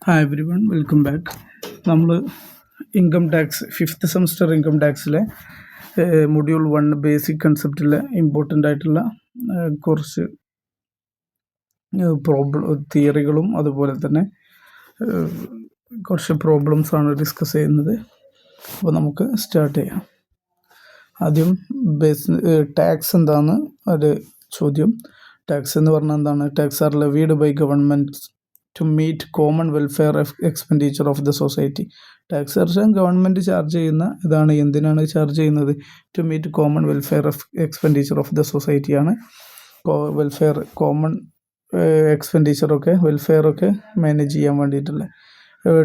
Hi everyone, welcome back. നമ്മൾ income tax fifth semester income ടാക്സിലെ module 1 basic കൺസെപ്റ്റിലെ important ആയിട്ടുള്ള കുറച്ച് തിയറികളും അതുപോലെ തന്നെ കുറച്ച് പ്രോബ്ലംസാണ് ഡിസ്കസ് ചെയ്യുന്നത്. അപ്പോൾ നമുക്ക് സ്റ്റാർട്ട് ചെയ്യാം. ആദ്യം ടാക്സ് എന്താണ് ഒരു ചോദ്യം. ടാക്സ് എന്ന് പറഞ്ഞാൽ എന്താണ്? Tax are levied by government to meet common welfare expenditure of the society. Tax അടച്ചാൽ ഗവൺമെൻറ് ചാർജ് ചെയ്യുന്ന ഇതാണ്. എന്തിനാണ് ചാർജ് ചെയ്യുന്നത്? To meet common welfare expenditure of the സൊസൈറ്റിയാണ്. വെൽഫെയർ കോമൺ എക്സ്പെൻഡിച്ചറൊക്കെ വെൽഫെയറൊക്കെ മാനേജ് ചെയ്യാൻ വേണ്ടിയിട്ടുള്ള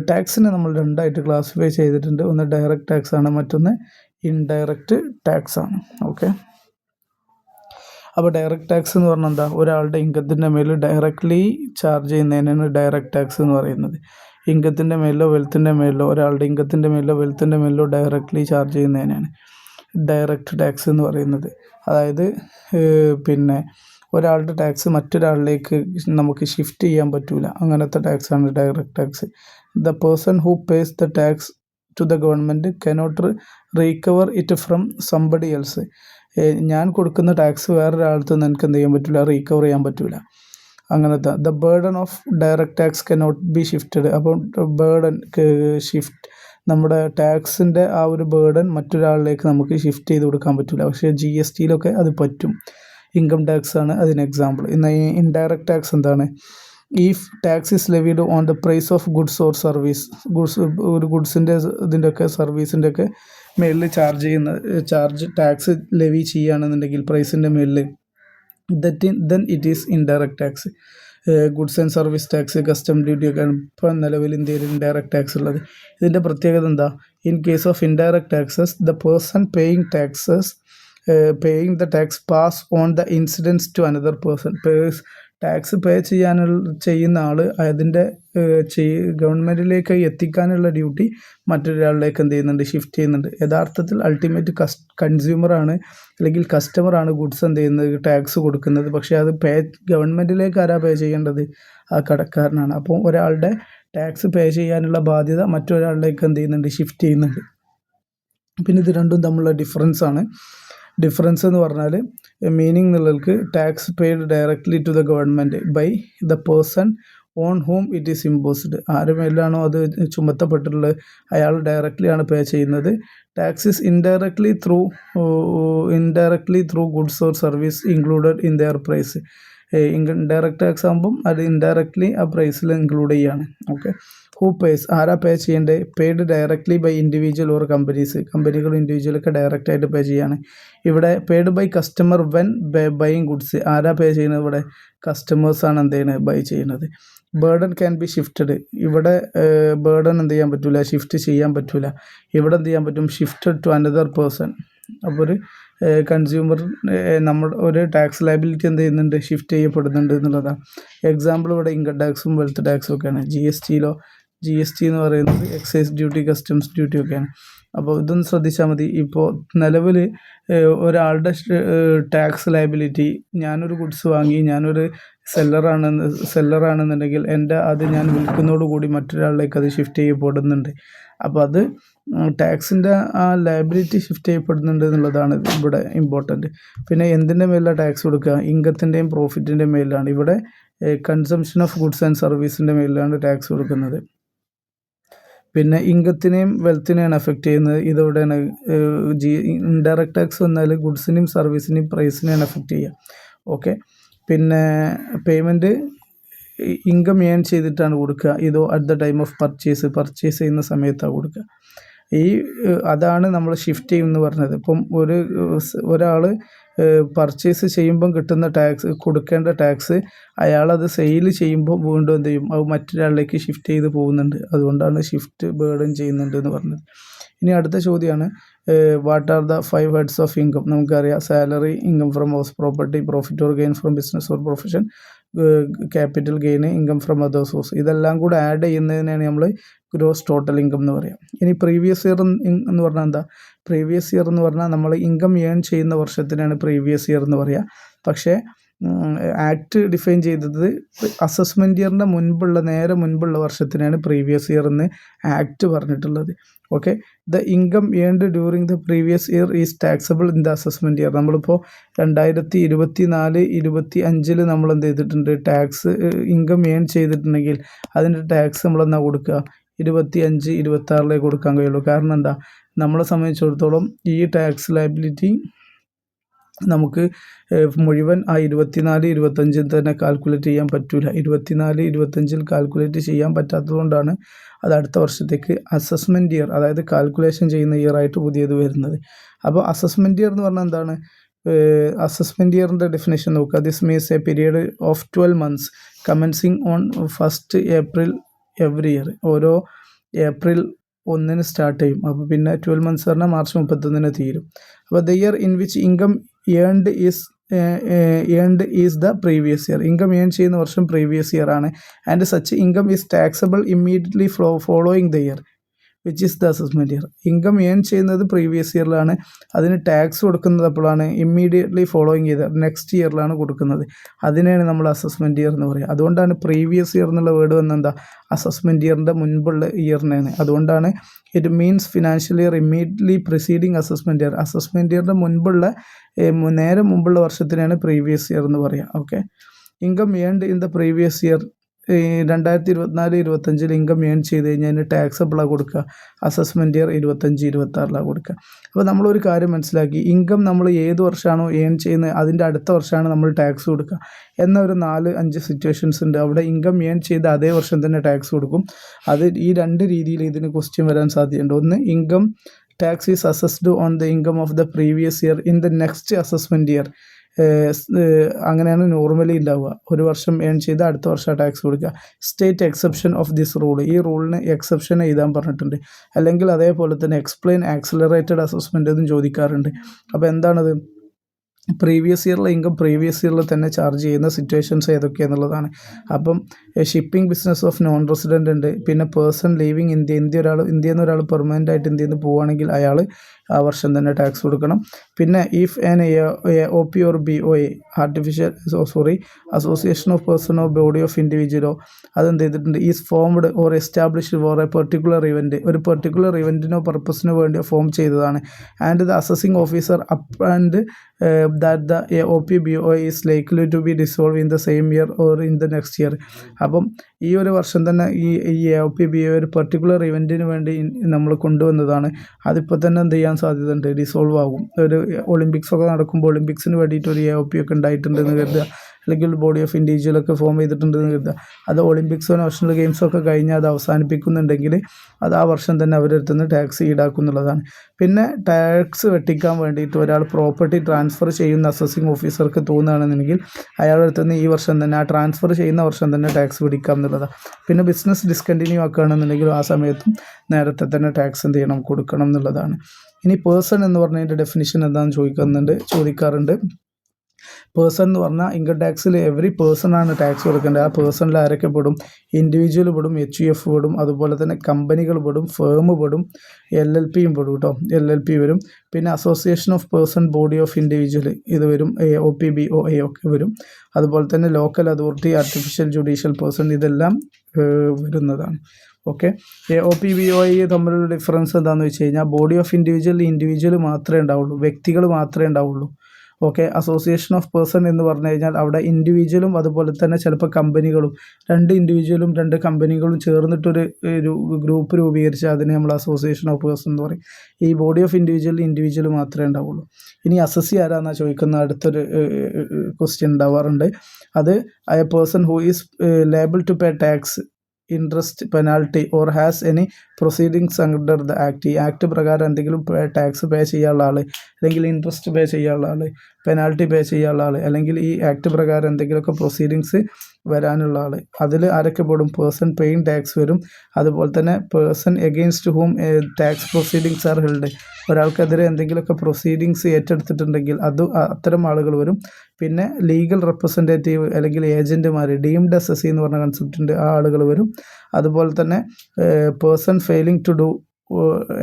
ടാക്സിനെ നമ്മൾ രണ്ടായിട്ട് ക്ലാസിഫൈ ചെയ്തിട്ടുണ്ട്. ഒന്ന് ഡയറക്റ്റ് ടാക്സ് ആണ്, മറ്റൊന്ന് ഇൻഡയറക്റ്റ് ടാക്സ് ആണ്. ഓക്കെ, അപ്പോൾ ഡയറക്റ്റ് ടാക്സ് എന്ന് പറഞ്ഞാൽ എന്താ? ഒരാളുടെ ഇൻകത്തിൻ്റെ മേൽ ഡയറക്റ്റ്ലി ചാർജ് ചെയ്യുന്നതിനാണ് ഡയറക്റ്റ് ടാക്സ് എന്ന് പറയുന്നത്. ഇൻകത്തിൻ്റെ മേലോ വെൽത്തിൻ്റെ മേലോ, ഒരാളുടെ ഇൻകത്തിൻ്റെ മേലോ വെൽത്തിൻ്റെ മേലോ ഡയറക്റ്റ്ലി ചാർജ് ചെയ്യുന്നതിനാണ് ഡയറക്റ്റ് ടാക്സ് എന്ന് പറയുന്നത്. അതായത് പിന്നെ ഒരാളുടെ ടാക്സ് മറ്റൊരാളിലേക്ക് നമുക്ക് ഷിഫ്റ്റ് ചെയ്യാൻ പറ്റൂല. അങ്ങനത്തെ ടാക്സാണ് direct tax. The person who pays the tax to the government cannot recover it from somebody else. ഞാൻ കൊടുക്കുന്ന ടാക്സ് വേറൊരാളത്ത് നിന്ന് എനിക്ക് എന്ത് ചെയ്യാൻ പറ്റില്ല? റീകവർ ചെയ്യാൻ പറ്റില്ല. അങ്ങനത്തെ the burden of direct tax cannot be shifted. അപ്പോൾ ബേർഡൻ ഷിഫ്റ്റ്, നമ്മുടെ ടാക്സിൻ്റെ ആ ഒരു ബേർഡൻ മറ്റൊരാളിലേക്ക് നമുക്ക് ഷിഫ്റ്റ് ചെയ്ത് കൊടുക്കാൻ പറ്റില്ല. പക്ഷേ GSTയിലൊക്കെ അത് പറ്റും. ഇൻകം ടാക്സ് ആണ് അതിന് എക്സാമ്പിൾ. എന്നാൽ ഈ ഇൻഡയറക്റ്റ് ടാക്സ് എന്താണ്? If tax is levied on the price of goods or service. ഒരു ഗുഡ്സിൻ്റെ ഇതിൻ്റെയൊക്കെ സർവീസിൻ്റെ ഒക്കെ മേലിൽ ടാക്സ് ലെവി ചെയ്യുകയാണെന്നുണ്ടെങ്കിൽ പ്രൈസിൻ്റെ മേലിൽ, then it is indirect tax. Goods and service tax, custom duty ഒക്കെ ഇപ്പോൾ നിലവിൽ ഇന്ത്യയിൽ ഇൻഡയറക്റ്റ് ടാക്സ് ഉള്ളത്. ഇതിൻ്റെ പ്രത്യേകത എന്താ? In case of indirect taxes, the person paying the tax pass on the incidence to another person. Tax pay ചെയ്യുന്ന ആൾ അതിൻ്റെ ഗവൺമെൻറ്റിലേക്ക് എത്തിക്കാനുള്ള ഡ്യൂട്ടി മറ്റൊരാളിലേക്ക് എന്ത് ചെയ്യുന്നുണ്ട്? ഷിഫ്റ്റ് ചെയ്യുന്നുണ്ട്. യഥാർത്ഥത്തിൽ അൾട്ടിമേറ്റ് കൺസ്യൂമറാണ് അല്ലെങ്കിൽ കസ്റ്റമറാണ് ഗുഡ്സ് എന്ത് ചെയ്യുന്നത്? ടാക്സ് കൊടുക്കുന്നത്. പക്ഷേ അത് ഗവൺമെൻറ്റിലേക്ക് ആരാ പേ ചെയ്യേണ്ടത്? ആ കടക്കാരനാണ്. അപ്പോൾ ഒരാളുടെ ടാക്സ് പേ ചെയ്യാനുള്ള ബാധ്യത മറ്റൊരാളിലേക്ക് എന്ത് ചെയ്യുന്നുണ്ട്? ഷിഫ്റ്റ് ചെയ്യുന്നുണ്ട്. പിന്നെ ഇത് രണ്ടും തമ്മിലുള്ള ഡിഫറൻസ് എന്ന് പറഞ്ഞാൽ മീനിങ് എന്നുള്ളവർക്ക് tax paid directly to the government by the person on whom it is imposed. ആരുടെ മേലാണോ അത് ചുമത്തപ്പെട്ടിട്ടുള്ളത് അയാൾ ഡയറക്റ്റ്ലി ആണ് പേ ചെയ്യുന്നത്. Tax is indirectly through goods or service included in their price. Indirect tax ആകുമ്പം അത് ഇൻഡയറക്ട്ലി ആ പ്രൈസിൽ ഇൻക്ലൂഡ് ചെയ്യാണ്. ഓക്കെ, ഹൂ പേസ്, ആരാ പേ ചെയ്യേണ്ടത്? Paid directly by individual or companies. കമ്പനികൾ ഇൻഡിവിജ്വലൊക്കെ ഡയറക്റ്റായിട്ട് പേ ചെയ്യാണ്. ഇവിടെ paid by customer when buying goods. ആരാ പേ ചെയ്യുന്നത്? ഇവിടെ കസ്റ്റമേഴ്സാണ് എന്ത് ചെയ്യുന്നത്? ബൈ ചെയ്യുന്നത്. Burden can be shifted. ഇവിടെ ബേർഡൻ എന്ത് ചെയ്യാൻ പറ്റില്ല? ഷിഫ്റ്റ് ചെയ്യാൻ പറ്റില്ല. ഇവിടെ എന്ത് ചെയ്യാൻ പറ്റും? Shifted to another person. അപ്പോൾ ഒരു കൺസ്യൂമർ നമ്മുടെ ഒരു ടാക്സ് ലയബിലിറ്റി എന്ത് ചെയ്യുന്നുണ്ട്? ഷിഫ്റ്റ് ചെയ്യപ്പെടുന്നുണ്ട് എന്നുള്ളതാണ്. എക്സാമ്പിൾ ഇവിടെ ഇൻകം ടാക്സും വെൽത്ത് ടാക്സും ഒക്കെയാണ്. GST എന്ന് പറയുന്നത് എക്സൈസ് ഡ്യൂട്ടി, കസ്റ്റംസ് ഡ്യൂട്ടി ഒക്കെയാണ്. അപ്പോൾ ഇതൊന്ന് ശ്രദ്ധിച്ചാൽ മതി. ഇപ്പോൾ നിലവിൽ ഒരാളുടെ ടാക്സ് ലയബിലിറ്റി, ഞാനൊരു ഗുഡ്സ് വാങ്ങി, ഞാനൊരു സെല്ലറാണെന്നുണ്ടെങ്കിൽ അത് ഞാൻ വിൽക്കുന്നതോടുകൂടി മറ്റൊരാളിലേക്ക് അത് ഷിഫ്റ്റ് ചെയ്യപ്പെടുന്നുണ്ട്. അപ്പോൾ അത് ടാക്സിൻ്റെ ആ ലയബിലിറ്റി ഷിഫ്റ്റ് ചെയ്യപ്പെടുന്നുണ്ട് എന്നുള്ളതാണ് ഇവിടെ ഇമ്പോർട്ടൻറ്റ്. പിന്നെ എന്തിൻ്റെ മേലാണ് ടാക്സ് കൊടുക്കുക? ഇൻകത്തിൻ്റെയും പ്രോഫിറ്റിൻ്റെയും മേലാണ്. ഇവിടെ കൺസംഷൻ ഓഫ് ഗുഡ്സ് ആൻഡ് സർവീസിൻ്റെ മേലാണ് ടാക്സ് കൊടുക്കുന്നത്. പിന്നെ ഇൻകത്തിനെയും വെൽത്തിനെയാണ് എഫക്റ്റ് ചെയ്യുന്നത്. ഇതോടെയാണ് ഇൻഡയറക്റ്റ് ടാക്സ് വന്നാൽ ഗുഡ്സിനെയും സർവീസിനെയും പ്രൈസിനെയാണ് എഫക്റ്റ് ചെയ്യുക. ഓക്കെ, പിന്നെ പേയ്മെൻറ്റ് ഇൻകം ഏൺ ചെയ്തിട്ടാണ് കൊടുക്കുക. ഇതോ at the time of purchase ചെയ്യുന്ന സമയത്താണ് കൊടുക്കുക. അതാണ് നമ്മൾ ഷിഫ്റ്റ് ചെയ്യുമെന്ന് പറഞ്ഞത്. ഇപ്പം ഒരാൾ പർച്ചേസ് ചെയ്യുമ്പം കിട്ടുന്ന ടാക്സ്, കൊടുക്കേണ്ട ടാക്സ്, അയാളത് സെയിൽ ചെയ്യുമ്പോൾ വീണ്ടും എന്ത് ചെയ്യും? അത് മറ്റൊരാളിലേക്ക് ഷിഫ്റ്റ് ചെയ്ത് പോകുന്നുണ്ട്. അതുകൊണ്ടാണ് ഷിഫ്റ്റ് ബേർഡൻ ചെയ്യുന്നുണ്ട് എന്ന് പറഞ്ഞത്. ഇനി അടുത്ത ചോദ്യമാണ്, what are the 5 heads of income? നമുക്കറിയാം, salary, income from house property, profit or gain from business or profession, capital gain, income from other source. ഇതെല്ലാം കൂടെ ആഡ് ചെയ്യുന്നതിനാണ് നമ്മൾ ഗ്രോസ് ടോട്ടൽ ഇൻകം എന്ന് പറയാം. ഇനി പ്രീവിയസ് ഇയർ എന്ന് പറഞ്ഞാൽ എന്താ? പ്രീവിയസ് ഇയർ എന്ന് പറഞ്ഞാൽ നമ്മൾ ഇൻകം ഏൺ ചെയ്യുന്ന വർഷത്തിനാണ് പ്രീവിയസ് ഇയർ എന്ന് പറയുക. പക്ഷേ ആക്ട് ഡിഫൈൻ ചെയ്തത് അസസ്മെൻറ്റ് ഇയറിൻ്റെ നേരെ മുൻപുള്ള വർഷത്തിനാണ് പ്രീവിയസ് ഇയർ എന്ന് ആക്ട് പറഞ്ഞിട്ടുള്ളത്. Okay, the income earned during the previous year is taxable in the assessment year. നമ്മളിപ്പോൾ 2024-25 നമ്മൾ എന്ത് ചെയ്തിട്ടുണ്ട്, ടാക്സ് ഇൻകം ഏൺ ചെയ്തിട്ടുണ്ടെങ്കിൽ അതിൻ്റെ ടാക്സ് നമ്മളെന്താ കൊടുക്കുക, 25-26 കൊടുക്കാൻ കഴിയുള്ളൂ. കാരണം എന്താ, നമ്മളെ സംബന്ധിച്ചിടത്തോളം ഈ ടാക്സ് ലയബിലിറ്റി നമുക്ക് മുഴുവൻ ആ 24-25 തന്നെ കാൽക്കുലേറ്റ് ചെയ്യാൻ പറ്റില്ല. 24-25 കാൽക്കുലേറ്റ് ചെയ്യാൻ പറ്റാത്തതുകൊണ്ടാണ് അത് അടുത്ത വർഷത്തേക്ക് അസസ്മെൻറ്റ് ഇയർ, അതായത് കാൽക്കുലേഷൻ ചെയ്യുന്ന ഇയർ ആയിട്ട് പുതിയത് വരുന്നത്. അപ്പോൾ അസസ്മെൻറ്റ് ഇയർ എന്ന് പറഞ്ഞാൽ എന്താണ്, അസസ്മെൻറ്റ് ഇയറിൻ്റെ ഡെഫിനേഷൻ നോക്കുക. This means A period of 12 months commencing on 1st April every year. ഓരോ ഏപ്രിൽ 1 സ്റ്റാർട്ട് ചെയ്യും. അപ്പോൾ പിന്നെ 12 months പറഞ്ഞാൽ March 31 തീരും. അപ്പോൾ the year in which income earned is the previous year. Income earn ചെയ്യുന്ന വർഷം പ്രീവിയസ് ഇയർ ആണ്. And such income is taxable immediately following the year which is the assessment year. Income earn ചെയ്യുന്നത് previous ഇയറിലാണ്, അതിന് tax കൊടുക്കുന്നത് അപ്പോഴാണ് immediately following ചെയ്ത് next ഇയറിലാണ് കൊടുക്കുന്നത്. അതിനെയാണ് നമ്മൾ അസസ്മെൻറ്റ് ഇയർ എന്ന് പറയുക. അതുകൊണ്ടാണ് പ്രീവിയസ് ഇയർ എന്നുള്ള വേർഡ് വന്നെന്താ, അസസ്മെൻറ്റ് ഇയറിൻ്റെ മുൻപുള്ള ഇയറിനാണ്. അതുകൊണ്ടാണ് it means financial year immediately preceding assessment year. Assessment ഇയറിൻ്റെ നേരെ മുമ്പുള്ള വർഷത്തിനാണ് പ്രീവിയസ് ഇയർ എന്ന് പറയുക. Okay, income earned in the previous year 2024-25 income earn ചെയ്ത് കഴിഞ്ഞാൽ അതിന് ടാക്സബിളാണ് കൊടുക്കുക, അസസ്മെൻറ്റ് ഇയർ 25-26 കൊടുക്കുക. അപ്പോൾ നമ്മളൊരു കാര്യം മനസ്സിലാക്കി, ഇൻകം നമ്മൾ ഏത് വർഷമാണോ ഏൺ ചെയ്യുന്നത് അതിൻ്റെ അടുത്ത വർഷമാണ് നമ്മൾ ടാക്സ് കൊടുക്കുക എന്ന ഒരു 4-5 സിറ്റുവേഷൻസ് ഉണ്ട്. അവിടെ ഇൻകം ഏൺ ചെയ്ത അതേ വർഷം തന്നെ ടാക്സ് കൊടുക്കും. അത് ഈ 2 രീതിയിൽ ഇതിന് ക്വസ്റ്റ്യൻ വരാൻ സാധ്യതയുണ്ട്. ഒന്ന്, income tax is assessed on the income of the previous year in the next assessment year. അങ്ങനെയാണ് നോർമലി ഉണ്ടാവുക. ഒരു വർഷം ഏൺ ചെയ്ത് അടുത്ത വർഷം ടാക്സ് കൊടുക്കുക. State exception of this rule. ഈ റൂളിന് എക്സെപ്ഷൻ എഴുതാൻ പറഞ്ഞിട്ടുണ്ട്. അല്ലെങ്കിൽ അതേപോലെ തന്നെ എക്സ്പ്ലെയിൻ ആക്സിലറേറ്റഡ് അസസ്മെൻ്റ് എന്നും ചോദിക്കാറുണ്ട്. അപ്പോൾ എന്താണത്, പ്രീവിയസ് ഇയറിലെ ഇൻകം പ്രീവിയസ് ഇയറിൽ തന്നെ ചാർജ് ചെയ്യുന്ന സിറ്റുവേഷൻസ് ഏതൊക്കെയാണെന്നുള്ളതാണ്. അപ്പം shipping business of non resident ഉണ്ട്. പിന്നെ പേഴ്സൺ ലീവിങ് ഇന്ത്യയിൽ നിന്ന് ഒരാൾ പെർമനൻ്റ് ആയിട്ട് ഇന്ത്യയിൽ നിന്ന് പോവുകയാണെങ്കിൽ അയാൾ ആ വർഷം തന്നെ ടാക്സ് കൊടുക്കണം. പിന്നെ if an OP or BOA association of person of body of ഇൻഡിവിജ്വലോ അതെന്ത് ചെയ്തിട്ടുണ്ട്, is formed or established for a particular event, ഒരു പെർട്ടിക്കുലർ ഇവൻറ്റിനോ പർപ്പസിനോ വേണ്ടിയോ ഫോം ചെയ്തതാണ്. And the assessing officer up that the OP/BOA is likely to be dissolved in the same year or in the next year. അപ്പം ഈ ഒരു വർഷം തന്നെ ഈ OP/BOA ഒരു പെർട്ടിക്കുലർ ഇവൻറ്റിന് വേണ്ടി നമ്മൾ കൊണ്ടുവന്നതാണ്. അതിപ്പോൾ തന്നെ എന്ത് ചെയ്യാൻ സാധ്യതയുണ്ട്, ഡിസോൾവ് ആകും. ഒരു ഒളിമ്പിക്സ് ഒക്കെ നടക്കുമ്പോൾ ഒളിമ്പിക്സിന് വേണ്ടിയിട്ട് ഒരു OP ഒക്കെ ഉണ്ടായിട്ടുണ്ടെന്ന് കരുതുക, അല്ലെങ്കിൽ ബോഡി ഓഫ് ഇൻഡിവിജ്വലൊക്കെ ഫോം ചെയ്തിട്ടുണ്ടെന്ന് കരുതുക. അത് ഒളിമ്പിക്സോ നാഷണൽ ഗെയിംസോ ഒക്കെ കഴിഞ്ഞാൽ അത് അവസാനിപ്പിക്കുന്നുണ്ടെങ്കിൽ അത് ആ വർഷം തന്നെ അവരുടെ നിന്ന് ടാക്സ് ഈടാക്കുന്നുള്ളതാണ്. പിന്നെ ടാക്സ് വെട്ടിക്കാൻ വേണ്ടിയിട്ട് ഒരാൾ പ്രോപ്പർട്ടി ട്രാൻസ്ഫർ ചെയ്യുന്ന അസസിങ് ഓഫീസർക്ക് തോന്നുകയാണെന്നുണ്ടെങ്കിൽ അയാളുടെ അടുത്ത് നിന്ന് ഈ വർഷം തന്നെ ആ ട്രാൻസ്ഫർ ചെയ്യുന്ന വർഷം തന്നെ ടാക്സ് പിടിക്കാം എന്നുള്ളതാണ്. പിന്നെ ബിസിനസ് ഡിസ്കണ്ടിന്യൂ ആക്കുകയാണെന്നുണ്ടെങ്കിൽ ആ സമയത്തും നേരത്തെ തന്നെ ടാക്സ് എന്ത് ചെയ്യണം, കൊടുക്കണം എന്നുള്ളതാണ്. ഇനി പേഴ്സൺ എന്ന് പറഞ്ഞതിൻ്റെ ഡെഫിനിഷൻ എന്താണെന്ന് ചോദിക്കാറുണ്ട്. പേഴ്സൺ എന്ന് പറഞ്ഞാൽ ഇൻകം ടാക്സിൽ എവറി പേഴ്സണാണ് ടാക്സ് കൊടുക്കേണ്ടത്. ആ പേഴ്സണിൽ ആരൊക്കെ പെടും, ഇൻഡിവിജ്വൽ പെടും, HUF പെടും, അതുപോലെ തന്നെ കമ്പനികൾ പെടും, ഫേം പെടും, LLPയും പെടും കേട്ടോ, LLP വരും. പിന്നെ association of person body of individual ഇത് വരും, OP/BOA ഒക്കെ വരും. അതുപോലെ തന്നെ local authority, artificial judicial person ഇതെല്ലാം വരുന്നതാണ്. ഓക്കെ, OP/BOA തമ്മിലുള്ള ഡിഫറൻസ് എന്താണെന്ന് വെച്ച് കഴിഞ്ഞാൽ ബോഡി ഓഫ് ഇൻഡിവിജ്വൽ മാത്രമേ ഉണ്ടാവുള്ളൂ, വ്യക്തികൾ മാത്രമേ ഉണ്ടാവുള്ളൂ. ഓക്കെ, അസോസിയേഷൻ ഓഫ് പേഴ്സൺ എന്ന് പറഞ്ഞു കഴിഞ്ഞാൽ അവിടെ ഇൻഡിവിജ്വലും അതുപോലെ തന്നെ ചിലപ്പോൾ കമ്പനികളും, 2 ഇൻഡിവിജ്വലും 2 കമ്പനികളും ചേർന്നിട്ടൊരു ഗ്രൂപ്പ് രൂപീകരിച്ചാൽ അതിനെ നമ്മൾ അസോസിയേഷൻ ഓഫ് പേഴ്സൺ എന്ന് പറയും. ഈ ബോഡി ഓഫ് ഇൻഡിവിജ്വൽ മാത്രമേ ഉണ്ടാവുള്ളൂ. ഇനി അസസി ആരാന്നാണ് ചോദിക്കുന്ന അടുത്തൊരു ക്വസ്റ്റ്യൻ ഉണ്ടാവാറുണ്ട്. അത് a person who is liable to pay tax, interest, penalty or has any proceedings under the act. ഈ ആക്ട് പ്രകാരം എന്തെങ്കിലും ടാക്സ് പേ ചെയ്യാനുള്ള ആൾ, അല്ലെങ്കിൽ ഇൻട്രസ്റ്റ് പേ ചെയ്യാനുള്ള ആൾ, പെനാൽറ്റി പേ ചെയ്യാനുള്ള ആൾ, അല്ലെങ്കിൽ ഈ ആക്ട് പ്രകാരം എന്തെങ്കിലുമൊക്കെ പ്രൊസീഡിങ്സ് വരാനുള്ള ആൾ, അതിൽ ആരൊക്കെ പെടും, പേഴ്സൺ പെയിങ് ടാക്സ് വരും. അതുപോലെ തന്നെ person against whom tax proceedings are held, ഒരാൾക്കെതിരെ എന്തെങ്കിലുമൊക്കെ പ്രൊസീഡിങ്സ് ഏറ്റെടുത്തിട്ടുണ്ടെങ്കിൽ അത്തരം ആളുകൾ വരും. പിന്നെ ലീഗൽ റെപ്രസെൻറ്റേറ്റീവ് അല്ലെങ്കിൽ ഏജൻറ്റുമാർ, ഡീംഡ് അസസി എന്ന് പറഞ്ഞ കൺസെപ്റ്റ് ഉണ്ട്, ആ ആളുകൾ വരും. അതുപോലെ തന്നെ person failing to do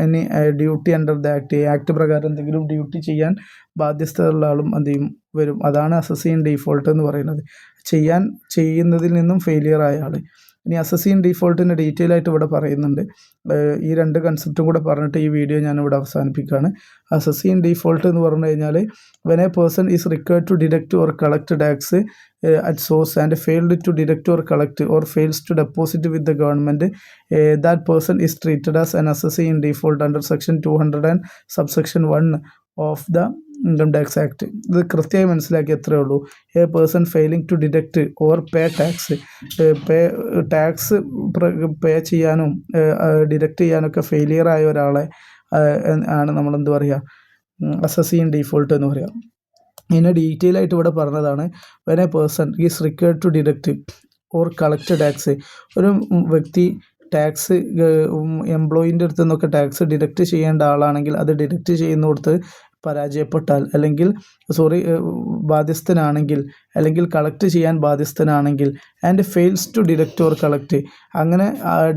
any duty under the act പ്രകാരം എന്തെങ്കിലും ഡ്യൂട്ടി ചെയ്യാൻ ബാധ്യസ്ഥതയുള്ള ആളും എന്ത് ചെയ്യും വരും. അതാണ് അസസീൻ ഡീഫോൾട്ട് എന്ന് പറയുന്നത്. ചെയ്യുന്നതിൽ നിന്നും ഫെയിലിയർ ആയ ആൾ. ഇനി അസസീൻ ഡീഫോൾട്ടിൻ്റെ ഡീറ്റെയിൽ ആയിട്ട് ഇവിടെ പറയുന്നുണ്ട്. ഈ രണ്ട് കൺസെപ്റ്റും കൂടെ പറഞ്ഞിട്ട് ഈ വീഡിയോ ഞാനിവിടെ അവസാനിപ്പിക്കുകയാണ്. അസസീൻ ഡീഫോൾട്ട് എന്ന് പറഞ്ഞു കഴിഞ്ഞാൽ when a person is required to deduct or collect tax at source and failed to deduct or collect or fails to deposit with the government, that person is treated as an assessee in default under section 200 and subsection 1 of the income tax act. ഇത് കൃത്യമായി മനസ്സിലാക്കി എത്രയേ ഉള്ളൂ. A person failing to deduct or pay tax, tax pay ചെയ്യാനും deduct ചെയ്യാനൊക്കെ failure ആയ ഒരാളെ ആണ് നമ്മളെന്ത് പറയുക, അസസീ ഇൻ ഡീഫോൾട്ട് എന്ന് പറയുക. ഇതിനെ ഡീറ്റെയിൽ ആയിട്ട് ഇവിടെ പറഞ്ഞതാണ്. When a person is required to deduct or collect tax, ഒരു വ്യക്തി ടാക്സ് എംപ്ലോയീൻ്റെ അടുത്ത് നിന്നൊക്കെ ടാക്സ് ഡിഡക്റ്റ് ചെയ്യേണ്ട ആളാണെങ്കിൽ അത് ഡിഡക്റ്റ് ചെയ്യുന്നിടത്ത് പരാജയപ്പെട്ടാൽ, അല്ലെങ്കിൽ ബാധ്യസ്ഥനാണെങ്കിൽ, അല്ലെങ്കിൽ കളക്ട് ചെയ്യാൻ ബാധ്യസ്ഥനാണെങ്കിൽ, and fails to deduct or collect, അങ്ങനെ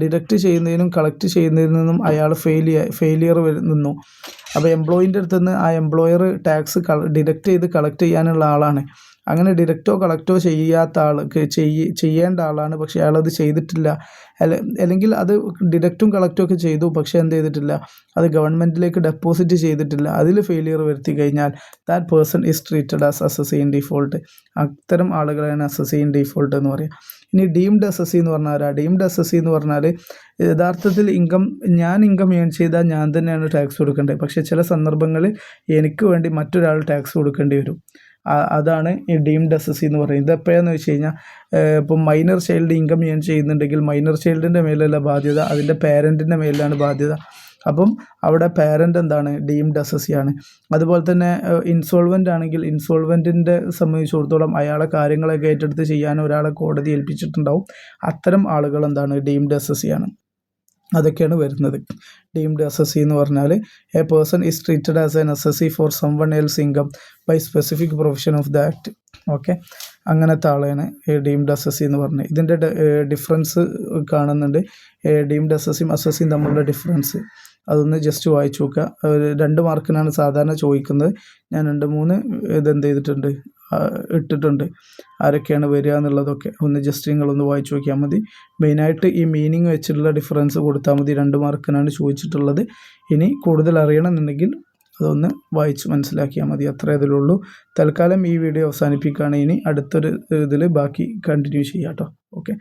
ഡിഡക്റ്റ് ചെയ്യുന്നതിനും കളക്ട് ചെയ്യുന്നതിൽ നിന്നും അയാൾ ഫെയിലിയർ നിന്നു. അപ്പോൾ എംപ്ലോയീൻ്റെ അടുത്ത് നിന്ന് ആ എംപ്ലോയർ ടാക്സ് ഡിഡക്റ്റ് ചെയ്ത് കളക്ട് ചെയ്യാനുള്ള ആളാണ്. അങ്ങനെ ഡിഡക്റ്റോ കളക്റ്റോ ചെയ്യാത്ത ആൾക്ക് ചെയ്യേണ്ട ആളാണ്, പക്ഷേ അയാളത് ചെയ്തിട്ടില്ല. അല്ലെങ്കിൽ അത് ഡിഡക്റ്റും കളക്റ്റും ഒക്കെ ചെയ്തു, പക്ഷേ എന്ത് ചെയ്തിട്ടില്ല, അത് ഗവൺമെൻറ്റിലേക്ക് ഡെപ്പോസിറ്റ് ചെയ്തിട്ടില്ല. അതിൽ ഫെയിലിയർ വരുത്തി കഴിഞ്ഞാൽ that person is treated as assessee in default. അത്തരം ആളുകളെയാണ് അസസീ ഇൻ ഡീഫോൾട്ട് എന്ന് പറയുക. ഇനി ഡീംഡ് അസസീ എന്ന് പറഞ്ഞാൽ ഡീംഡ് അസസീ എന്ന് പറഞ്ഞാൽ യഥാർത്ഥത്തിൽ ഞാൻ ഇൻകം ഏൺ ചെയ്താൽ ഞാൻ തന്നെയാണ് ടാക്സ് കൊടുക്കേണ്ടത്. പക്ഷേ ചില സന്ദർഭങ്ങളിൽ എനിക്ക് വേണ്ടി മറ്റൊരാൾ ടാക്സ് കൊടുക്കേണ്ടി വരും. അതാണ് ഈ ഡീംഡ് അസസീ എന്ന് പറയുന്നത്. എപ്പോഴാന്ന് വെച്ച് കഴിഞ്ഞാൽ ഇപ്പം മൈനർ ചൈൽഡ് ഇൻകം ഏൺ ചെയ്യുന്നുണ്ടെങ്കിൽ മൈനർ ചൈൽഡിൻ്റെ മേലല്ല ബാധ്യത, അതിൻ്റെ പേരൻറ്റിൻ്റെ മേലിലാണ് ബാധ്യത. അപ്പം അവിടെ പേരൻ്റ് എന്താണ്, ഡീംഡ് അസസിയാണ്. അതുപോലെ തന്നെ ഇൻസോൾവൻ്റ് ആണെങ്കിൽ ഇൻസോൾവൻറ്റിൻ്റെ സംബന്ധിച്ചിടത്തോളം അയാളെ കാര്യങ്ങളൊക്കെ ഏറ്റെടുത്ത് ചെയ്യാൻ ഒരാളെ കോടതി ഏൽപ്പിച്ചിട്ടുണ്ടാവും. അത്തരം ആളുകൾ എന്താണ്, ഡീംഡ് അസസിയാണ്. അതൊക്കെയാണ് വരുന്നത്. ഡീംഡ് അസസി എന്ന് പറഞ്ഞാൽ a person is treated as an assessee for someone else income by specific provision of the act. Okay, അങ്ങനത്തെ ആളെയാണ് ഡീംഡ് അസസി എന്ന് പറഞ്ഞത്. ഇതിൻ്റെ ഡിഫറൻസ് കാണുന്നുണ്ട്. ഡീംഡ് അസസിയും അസസിയും തമ്മിലുള്ള ഡിഫറൻസ് അതൊന്ന് ജസ്റ്റ് വായിച്ചു നോക്കുക. 2 മാർക്കിനാണ് സാധാരണ ചോദിക്കുന്നത്. ഞാൻ 2-3 ഇതെന്ത് ചെയ്തിട്ടുണ്ട്, ഇട്ടിട്ടുണ്ട്. ആരൊക്കെയാണ് വരിക എന്നുള്ളതൊക്കെ ഒന്ന് ജസ്റ്റ് നിങ്ങളൊന്ന് വായിച്ചു നോക്കിയാൽ മതി. മെയിനായിട്ട് ഈ മീനിങ് വെച്ചിട്ടുള്ള ഡിഫറൻസ് കൊടുത്താൽ മതി. 2 മാർക്കിനാണ് ചോദിച്ചിട്ടുള്ളത്. ഇനി കൂടുതൽ അറിയണമെന്നുണ്ടെങ്കിൽ അതൊന്ന് വായിച്ച് മനസ്സിലാക്കിയാൽ മതി. അത്രേ ഇതിലുള്ളൂ. തൽക്കാലം ഈ വീഡിയോ അവസാനിപ്പിക്കുകയാണ്. ഇനി അടുത്തൊരു ഇതിൽ ബാക്കി കണ്ടിന്യൂ ചെയ്യാം കേട്ടോ. ഓക്കെ.